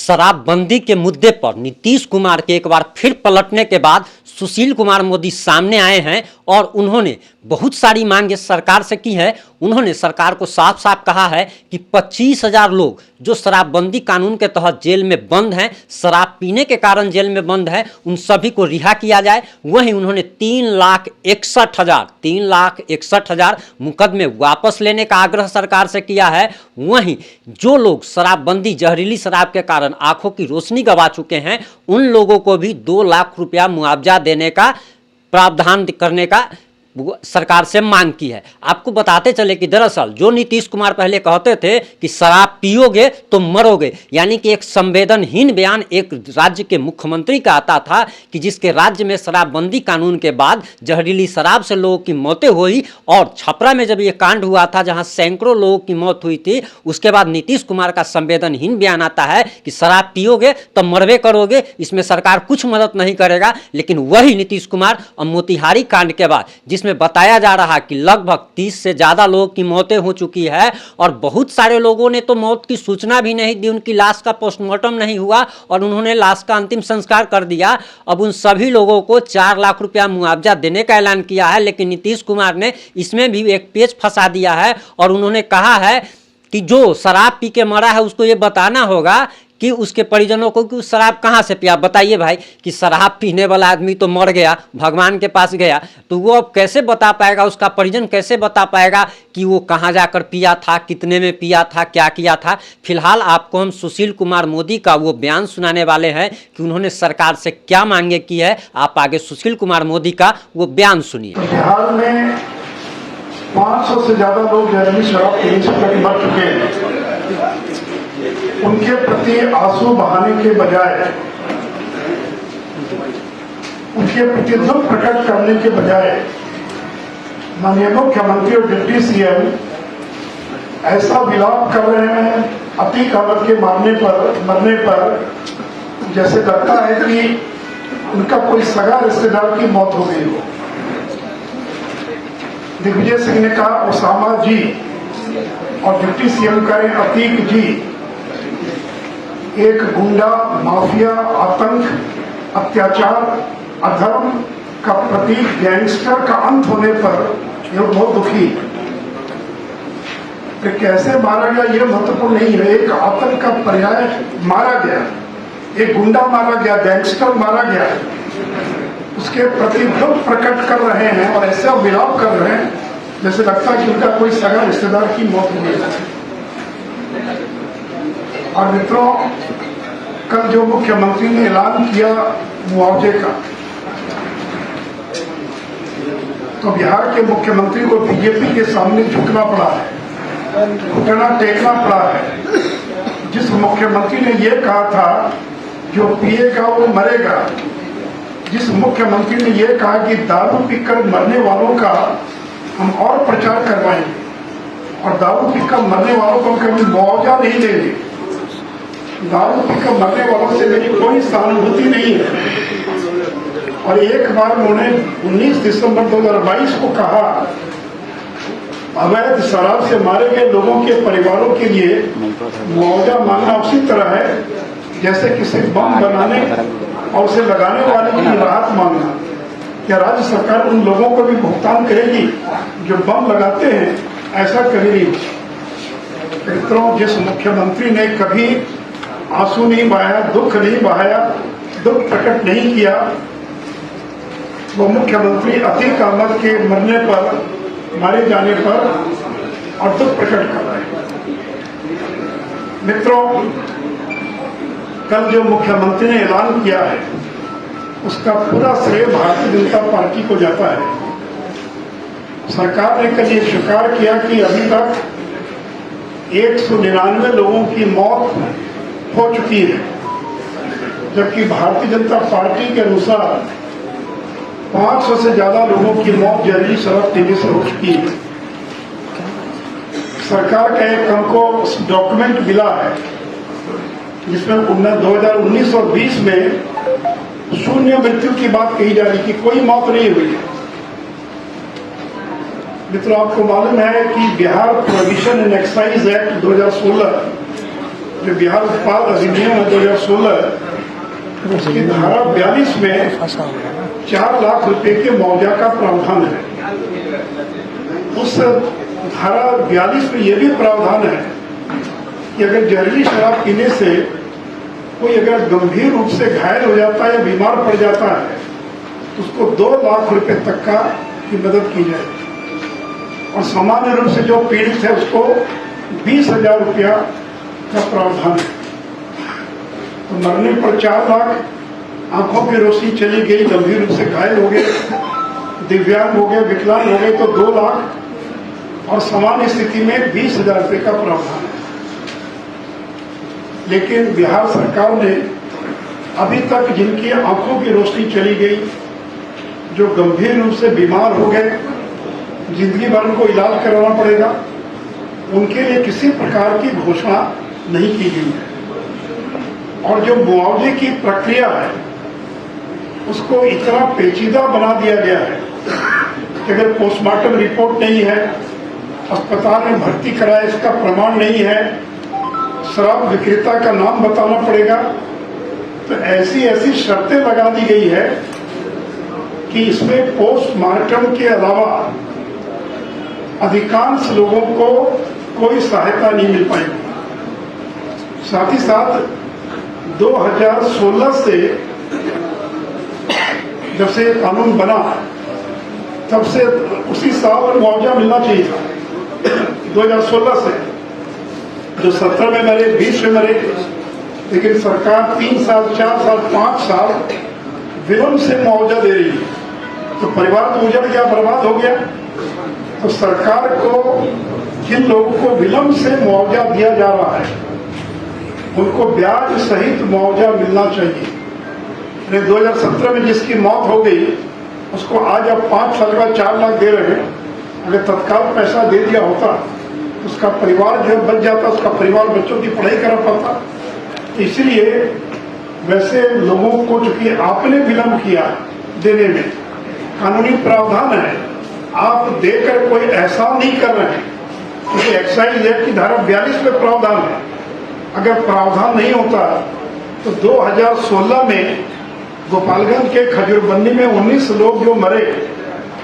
शराबबंदी के मुद्दे पर नीतीश कुमार के एक बार फिर पलटने के बाद सुशील कुमार मोदी सामने आए हैं और उन्होंने बहुत सारी मांगे सरकार से की है। उन्होंने सरकार को साफ साफ कहा है कि 25,000 लोग जो शराबबंदी कानून के तहत जेल में बंद हैं, शराब पीने के कारण जेल में बंद हैं, उन सभी को रिहा किया जाए। वहीं उन्होंने 3,61,000 मुकदमे वापस लेने का आग्रह सरकार से किया है। वहीं जो लोग शराबबंदी जहरीली शराब के कारण आंखों की रोशनी गंवा चुके हैं, उन लोगों को भी 2 लाख रुपया मुआवजा देने का प्रावधान करने का सरकार से मांग की है। आपको बताते चले कि दरअसल जो नीतीश कुमार पहले कहते थे कि शराब पियोगे तो मरोगे, यानी कि एक संवेदनहीन बयान एक राज्य के मुख्यमंत्री का आता था कि जिसके राज्य में शराबबंदी कानून के बाद जहरीली शराब से लोगों की मौतें हुई। और छपरा में जब ये कांड हुआ था जहां सैकड़ों लोगों की मौत हुई थी, उसके बाद नीतीश कुमार का संवेदनहीन बयान आता है कि शराब पियोगे तो मरवे करोगे, इसमें सरकार कुछ मदद नहीं करेगा। लेकिन वही नीतीश कुमार और मोतिहारी कांड के बाद जिसमें बताया जा रहा कि लगभग 30 से ज्यादा लोगों की मौतें हो चुकी है और बहुत सारे लोगों ने तो मौत की सूचना भी नहीं दी, उनकी लाश का पोस्टमार्टम नहीं हुआ और उन्होंने लाश का अंतिम संस्कार कर दिया। अब उन सभी लोगों को 4 लाख रुपया मुआवजा देने का ऐलान किया है। लेकिन नीतीश कुमार ने इसमें भी एक पेच फंसा दिया है और उन्होंने कहा है कि जो शराब पी के मरा है उसको ये बताना होगा कि उसके परिजनों को कि उस शराब कहाँ से पिया। बताइए भाई कि शराब पीने वाला आदमी तो मर गया, भगवान के पास गया, तो वो अब कैसे बता पाएगा, उसका परिजन कैसे बता पाएगा कि वो कहाँ जाकर पिया था, कितने में पिया था, क्या किया था। फिलहाल आपको हम सुशील कुमार मोदी का वो बयान सुनाने वाले हैं कि उन्होंने सरकार से क्या मांगे की है। आप आगे सुशील कुमार मोदी का वो बयान सुनिए। बिहार में 500 से ज्यादा लोग जहरीली शराब पीने से मर चुके हैं। उनके प्रति आंसू बहाने के बजाय, उनके प्रति दुख प्रकट करने के बजाय माननीय मुख्यमंत्री और डिप्टी सीएम ऐसा विलाप कर रहे हैं अतीक अहमद के मरने पर जैसे लगता है कि उनका कोई सगा रिश्तेदार की मौत हो गई हो। दिग्विजय सिंह ने कहा ओसामा जी और डिप्टी सीएम करें अतीक जी। एक गुंडा, माफिया, आतंक, अत्याचार, अधर्म का प्रतीक गैंगस्टर का अंत होने पर यह बहुत दुखी कि कैसे मारा गया यह महत्वपूर्ण नहीं है। एक आतंक का पर्याय मारा गया, एक गुंडा मारा गया, गैंगस्टर मारा गया, उसके प्रति दुख प्रकट कर रहे हैं और ऐसा विलाप कर रहे हैं जैसे लगता है कि उनका कोई सगा रिश्तेदार की मौत हो गई है। और मित्रों, कल जो मुख्यमंत्री ने ऐलान किया मुआवजे का, तो बिहार के मुख्यमंत्री को बीजेपी के सामने झुकना पड़ा है, घुटना टेकना पड़ा है। जिस मुख्यमंत्री ने यह कहा था जो पिएगा वो मरेगा, जिस मुख्यमंत्री ने यह कहा कि दारू पीकर मरने वालों का हम और प्रचार करवाएंगे और दारू पीकर मरने वालों को हम कभी मुआवजा नहीं देंगे, दारू पीकर मरने वालों से मेरी कोई सहानुभूति नहीं है। और एक बार उन्होंने 19 दिसंबर 2022 को कहा अवैध शराब से मारे गए लोगों के परिवारों के लिए मुआवजा मांगना उसी तरह है जैसे किसी बम बनाने और उसे लगाने वाले की राहत मांगना। क्या राज्य सरकार उन लोगों को भी भुगतान करेगी जो बम लगाते हैं? ऐसा कभी नहीं। मित्रों, जिस मुख्यमंत्री ने कभी आंसू नहीं बहाया, दुख नहीं बहाया, दुख प्रकट नहीं किया, वो मुख्यमंत्री अतीक अहमद के मरने पर, मारे जाने पर और दुख प्रकट कर रहे हैं। मित्रों, कल जो मुख्यमंत्री ने ऐलान किया है उसका पूरा श्रेय भारतीय जनता पार्टी को जाता है। सरकार ने कल ये स्वीकार किया कि अभी तक 199 लोगों की मौत हो चुकी है, जबकि भारतीय जनता पार्टी के अनुसार 500 से ज्यादा लोगों की मौत जहरीली शराब पीने से हो चुकी है। सरकार का एक हमको डॉक्यूमेंट मिला है जिसमें 2019 और 20 में शून्य मृत्यु की बात कही जा रही कि कोई मौत नहीं हुई है। मित्रों, आपको मालूम है कि Bihar prohibition and excise act 2016 जो बिहार उत्पाद अधिनियम है 2016, उसकी धारा 42 में 4 लाख रुपए के मुआवजा का प्रावधान है। उस धारा 42 में यह भी प्रावधान है कि अगर जहरीली शराब पीने से कोई अगर गंभीर रूप से घायल हो जाता है या बीमार पड़ जाता है तो उसको 2 लाख रुपए तक की मदद की जाए, और सामान्य रूप से जो पीड़ित है उसको 20,000 रुपया का प्रावधान है। तो मरने पर 4 लाख, आंखों की रोशनी चली गई, गंभीर रूप से घायल हो गए, दिव्यांग हो गए, विकलांग हो गए तो 2 लाख, और सामान्य स्थिति में 20,000 रुपये का प्रावधान है। लेकिन बिहार सरकार ने अभी तक जिनकी आंखों की रोशनी चली गई, जो गंभीर रूप से बीमार हो गए, जिंदगी भर उनको इलाज कराना पड़ेगा, उनके लिए किसी प्रकार की घोषणा नहीं की गई है। और जो मुआवजे की प्रक्रिया है उसको इतना पेचीदा बना दिया गया है कि अगर पोस्टमार्टम रिपोर्ट नहीं है, अस्पताल में भर्ती कराया इसका प्रमाण नहीं है, शराब विक्रेता का नाम बताना पड़ेगा, तो ऐसी ऐसी शर्तें लगा दी गई है कि इसमें पोस्टमार्टम के अलावा अधिकांश लोगों को कोई सहायता नहीं मिल पाएगी। साथ ही साथ 2016 से जब से कानून बना तब से उसी साल मुआवजा मिलना चाहिए था। 2016 से जो 17 में मरे, 20 में मरे, लेकिन सरकार 3 साल, 4 साल, 5 साल विलंब से मुआवजा दे रही है, तो परिवार तो उजड़ गया, बर्बाद हो गया। तो सरकार को जिन लोगों को विलंब से मुआवजा दिया जा रहा है उनको ब्याज सहित मुआवजा मिलना चाहिए। 2017 में जिसकी मौत हो गई उसको आज अब 5 साल बाद 4 लाख दे रहे हैं। अगर तत्काल पैसा दे दिया होता तो उसका परिवार जो बच जाता, उसका परिवार बच्चों की पढ़ाई करा पाता। तो इसलिए वैसे लोगों को चूंकि आपने विलंब किया देने में, कानूनी प्रावधान है, आप देकर कोई एहसान नहीं कर रहे हैं, क्योंकि एक्साइज एक्ट की धारा 42 में प्रावधान है। अगर प्रावधान नहीं होता तो 2016 में गोपालगंज के खजूरबन्नी में 19 लोग जो मरे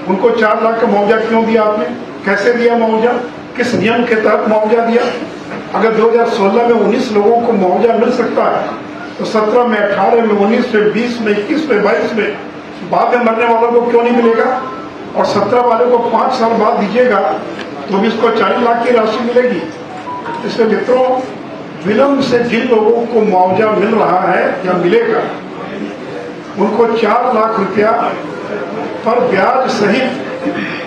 उनको 4 लाख का मुआवजा क्यों दिया आपने? कैसे दिया मुआवजा? किस नियम के तहत मुआवजा दिया? अगर 2016 में 19 लोगों को मुआवजा मिल सकता है तो 17 में, 18 में, 19 में, 20 में, 21 में, 22 में बाद में मरने वालों को क्यों नहीं मिलेगा? और 17 वाले को 5 साल बाद दीजिएगा तो भी इसको 40 लाख की राशि मिलेगी। इसलिए मित्रों, विलंब से जिन लोगों को मुआवजा मिल रहा है या मिलेगा उनको 4 लाख रुपया पर ब्याज सहित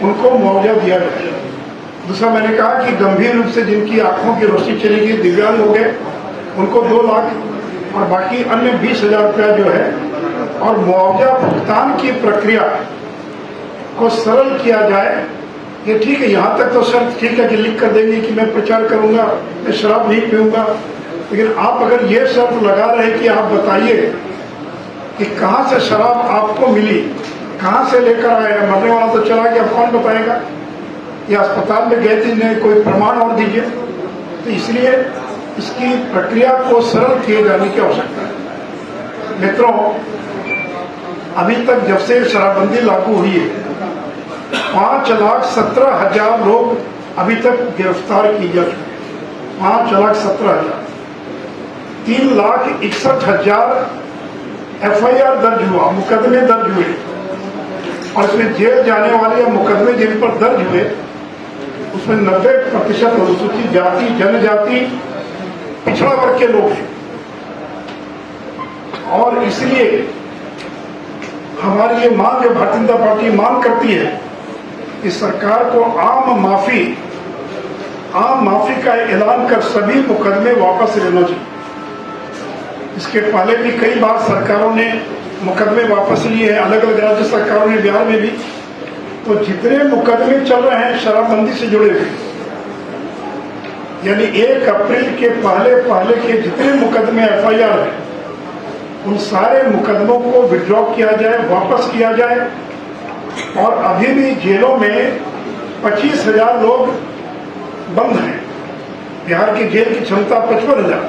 उनको मुआवजा दिया जाए। दूसरा, मैंने कहा कि गंभीर रूप से जिनकी आंखों की रोशनी चली गई, दिव्यांग हो गए, उनको 2 लाख, और बाकी अन्य 20,000 रुपया जो है। और मुआवजा भुगतान की प्रक्रिया को सरल किया जाए। ये ठीक है, यहाँ तक तो शर्त ठीक है कि लिख कर देंगे कि मैं प्रचार करूंगा, मैं शराब नहीं पीऊंगा, लेकिन आप अगर ये शर्त लगा रहे कि आप बताइए कि कहाँ से शराब आपको मिली, कहाँ से लेकर आए, मरने वाला तो चला गया, कौन बताएगा? या अस्पताल में गए थे, नहीं, कोई प्रमाण और दीजिए। तो इसलिए इसकी प्रक्रिया को सरल किए जाने की आवश्यकता है। मित्रों, अभी तक जब से शराबबंदी लागू हुई है 5,17,000 लोग अभी तक गिरफ्तार किए जा चुके हैं। 5,17,000, 3,61,000 FIR दर्ज हुआ, मुकदमे दर्ज हुए, और इसमें जेल जाने वाले या मुकदमे जिन पर दर्ज हुए उसमें 90% अनुसूचित जाति, जनजाति, पिछड़ा वर्ग के लोग हैं। और इसलिए हमारी ये मांग है, भारतीय जनता पार्टी मांग करती है कि सरकार को आम माफी का ऐलान कर सभी मुकदमे वापस लेना चाहिए। इसके पहले भी कई बार सरकारों ने मुकदमे वापस लिए हैं, अलग अलग राज्य सरकारों ने, बिहार में भी। तो जितने मुकदमे चल रहे हैं शराबबंदी से जुड़े हुए, यानी 1 अप्रैल के पहले के जितने मुकदमे FIR हैं, उन सारे मुकदमों को विड्रॉ किया जाए, वापस किया जाए। और अभी भी जेलों में 25,000 लोग बंद हैं। बिहार की जेल की क्षमता 55,000,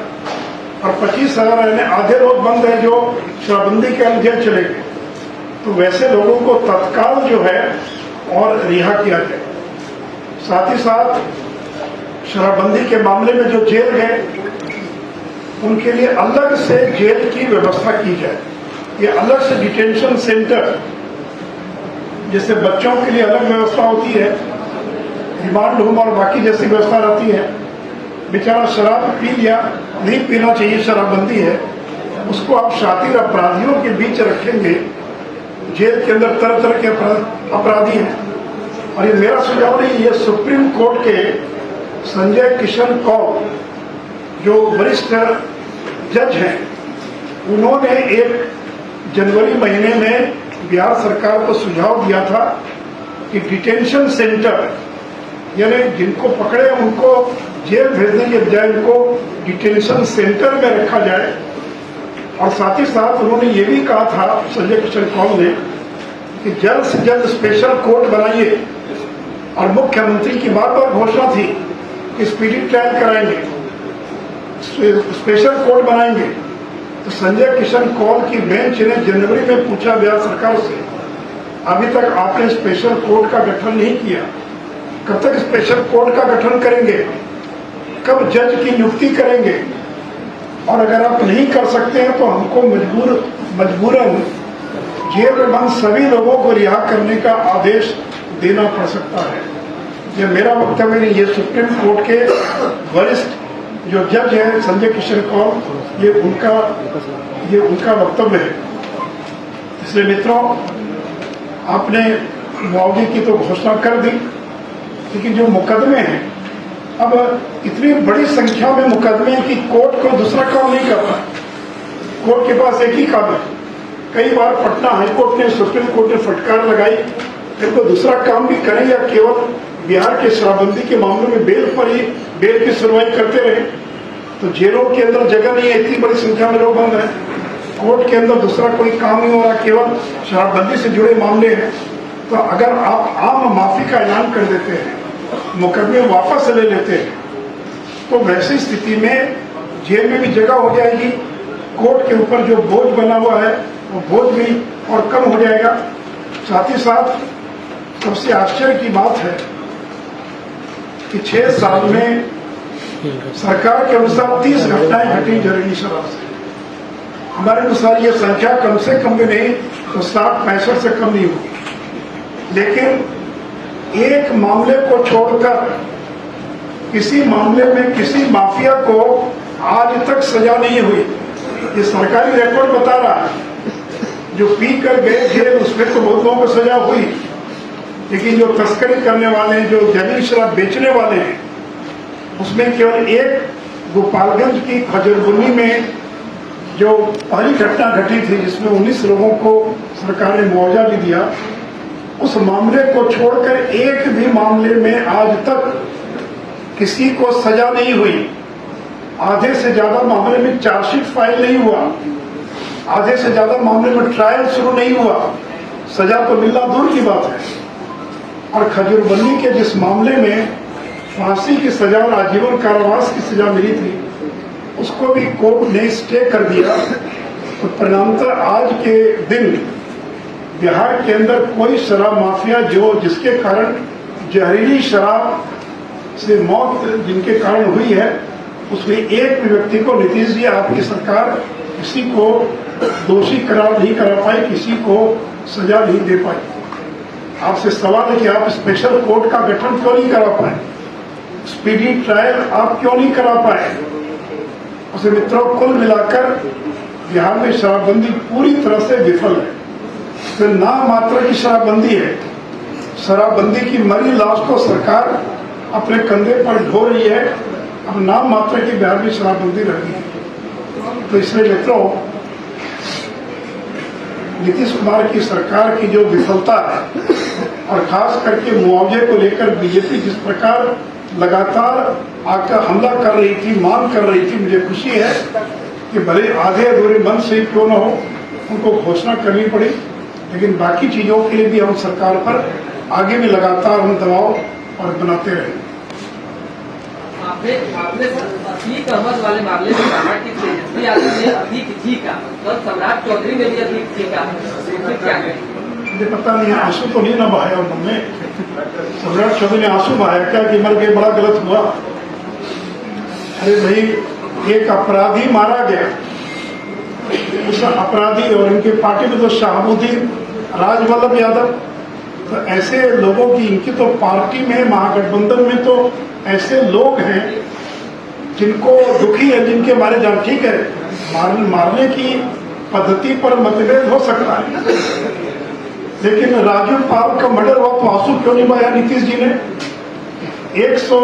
और 25,000 यानी आधे लोग बंद हैं जो शराबबंदी के अंदर जेल चले गए। तो वैसे लोगों को तत्काल जो है और रिहा किया जाए। साथ ही साथ शराबबंदी के मामले में जो जेल गए उनके लिए अलग से जेल की व्यवस्था की जाए। ये अलग से डिटेंशन सेंटर, जैसे बच्चों के लिए अलग व्यवस्था होती है, रिमांड होम और बाकी जैसी व्यवस्था रहती है। बेचारा शराब पी लिया, नहीं पीना चाहिए, शराबबंदी है, उसको आप शातिर अपराधियों के बीच रखेंगे। जेल के अंदर तरह तरह के अपराधी हैं। और ये मेरा सुझाव नहीं, ये सुप्रीम कोर्ट के संजय किशन कौल जो वरिष्ठ जज हैं, उन्होंने 1 जनवरी महीने में बिहार सरकार को सुझाव दिया था कि डिटेंशन सेंटर, यानी जिनको पकड़े उनको जेल भेजने के बजाय उनको डिटेंशन सेंटर में रखा जाए। और साथ ही साथ उन्होंने ये भी कहा था संजय किशन कौल ने कि जल्द से जल्द स्पेशल कोर्ट बनाइए। और मुख्यमंत्री की बार बार घोषणा थी कि स्पीडी ट्रायल कराएंगे, स्पेशल कोर्ट बनाएंगे। तो संजय किशन कौल की बेंच ने जनवरी में पूछा बिहार सरकार से, अभी तक आपने स्पेशल कोर्ट का गठन नहीं किया, कब तक स्पेशल कोर्ट का गठन करेंगे, कब जज की नियुक्ति करेंगे? और अगर आप नहीं कर सकते हैं तो हमको मजबूरन जेल में बंद सभी लोगों को रिहा करने का आदेश देना पड़ सकता है। ये मेरा वक्तव्य नहीं, ये सुप्रीम कोर्ट के वरिष्ठ जो जज है संजय किशन कौल, ये उनका वक्तव्य है। इसलिए मित्रों, आपने मुआवजे की तो घोषणा कर दी, लेकिन जो मुकदमे हैं, अब इतनी बड़ी संख्या में मुकदमे हैं कि कोर्ट को दूसरा काम नहीं करता। कोर्ट के पास एक ही काम है। कई बार पटना हाईकोर्ट ने, सुप्रीम कोर्ट ने फटकार लगाई, इनको दूसरा काम भी करें या केवल बिहार के शराबबंदी के मामलों में बेल की सुनवाई करते रहे। तो जेलों के अंदर जगह नहीं है, इतनी बड़ी संख्या में लोग बंद हैं, कोर्ट के अंदर दूसरा कोई काम नहीं हो रहा, केवल शराबबंदी से जुड़े मामले हैं। तो अगर आप आम माफी का ऐलान कर देते हैं, मुकदमे वापस ले लेते हैं, तो वैसी स्थिति में जेल में भी जगह हो जाएगी, कोर्ट के ऊपर जो बोझ बना हुआ है वो बोझ भी और कम हो जाएगा। साथ ही साथ सबसे आश्चर्य की बात है कि 6 साल में सरकार के अनुसार 30 घटनाएं घटी जहरीली शराब से। हमारे अनुसार ये संख्या कम से कम भी नहीं तो 60-65 से कम नहीं होगी। लेकिन एक मामले को छोड़कर किसी मामले में किसी माफिया को आज तक सजा नहीं हुई। ये सरकारी रिकॉर्ड बता रहा है। जो पी कर गए जेल उसमें तो बहुत लोगों को सजा हुई, लेकिन जो तस्करी करने वाले, जो जहरीली शराब बेचने वाले हैं, उसमें केवल एक गोपालगंज की खजरबुन्नी में जो पहली घटना घटी थी जिसमें 19 लोगों को सरकार ने मुआवजा भी दिया, उस मामले को छोड़कर एक भी मामले में आज तक किसी को सजा नहीं हुई। आधे से ज्यादा मामले में चार्जशीट फाइल नहीं हुआ, आधे से ज्यादा मामले में ट्रायल शुरू नहीं हुआ, सजा तो मिलना दूर की बात है। और खजूरबंदी के जिस मामले में फांसी की सजा और आजीवन कारावास की सजा मिली थी, उसको भी कोर्ट ने स्टे कर दिया। तो परिणामतः आज के दिन बिहार के अंदर कोई शराब माफिया जिसके कारण जहरीली शराब से मौत जिनके कारण हुई है, उसमें एक भी व्यक्ति को, नीतीश जी आपकी सरकार किसी को दोषी करार नहीं करा पाई, किसी को सजा नहीं दे पाई। आपसे सवाल है कि आप स्पेशल कोर्ट का गठन क्यों नहीं करा पाए, स्पीडी ट्रायल आप क्यों नहीं करा पाए? उसे मित्रों, कुल मिलाकर बिहार में शराबबंदी पूरी तरह से विफल है। तो नाम मात्र की शराबबंदी है। शराबबंदी की मरी लाश को सरकार अपने कंधे पर ढो रही है। अब नाम मात्र की बिहार में शराबबंदी रह गई है। तो इसलिए मित्रों, नीतीश कुमार की सरकार की जो विफलता है और खास करके मुआवजे को लेकर बीजेपी जिस प्रकार लगातार आकर हमला कर रही थी, मांग कर रही थी, मुझे खुशी है कि भले आधे अधूरे मन से क्यों न हो उनको घोषणा करनी पड़ी, लेकिन बाकी चीजों के लिए भी हम सरकार पर आगे भी लगातार हम दबाव और बनाते रहे। आपने असली अहमद वाले मामले में कहा कि योगी आदित्य ने अधिक जीका, तो सम्राट चौधरी ने भी अधिक जीका, फिर क्या करें? मुझे पता नहीं, आंसू तो नहीं ना बहाया उन्होंने। सम्राट चौधरी ने आंसू बहाया क्या कि मर गए, बड़ा गलत हुआ। अरे भाई, एक अपराधी मारा गया, उस अपराधी और इनके पार्टी में तो शहाबुद्दीन, राजवल्लभ यादव, तो ऐसे लोगों की, इनकी तो पार्टी में, महागठबंधन में तो ऐसे लोग हैं जिनको दुखी है, जिनके मारे जान। ठीक है, मारने की पद्धति पर मतभेद हो सकता है, लेकिन राजू पाल का मर्डर हुआ तो आंसू क्यों नहीं बहाया नीतीश जी ने? 100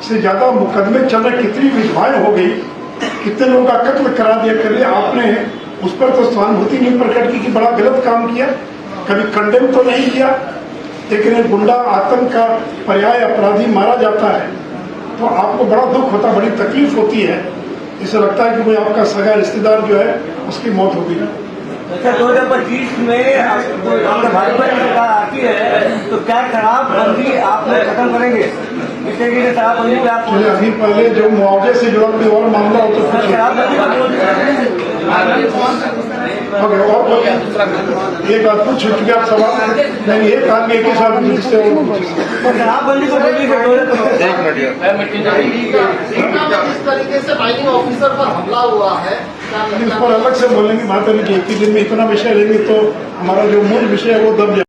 से ज्यादा मुकदमे चल रहे, कितनी विधवाएं हो गई, कितने लोगों का कत्ल करा दिया। करिए, आपने उस पर तो सहानुभूति नहीं प्रकट की कि बड़ा गलत काम किया, कभी कंडेम तो नहीं किया। लेकिन गुंडा आतंक का पर्याय अपराधी मारा जाता है तो आपको बड़ा दुख होता, बड़ी तकलीफ होती है। इसे लगता है कि कोई आपका सगा रिश्तेदार जो है उसकी मौत हो गई। अच्छा, 2025 में आपका भाजपा की सरकार आती है तो क्या शराबबंदी आप लोग खत्म करेंगे? इस तरीके से शराबबंदी पे आप चलिए, अभी पहले जो मुआवजे से जुड़ा कोई और मामला हो तो पूछिए। शराबबंदी ओके, और कोई एक बात पूछ चुके आप सवाल? नहीं, एक आदमी एक ही सवाल जिससे शराबबंदी को जल्दी इस तरीके से माइनिंग ऑफिसर पर हमला हुआ है, इस पर अलग से बोलेंगे, बात है कि एक ही दिन में इतना विषय लेंगे तो हमारा जो मूल विषय है वो दब जाए।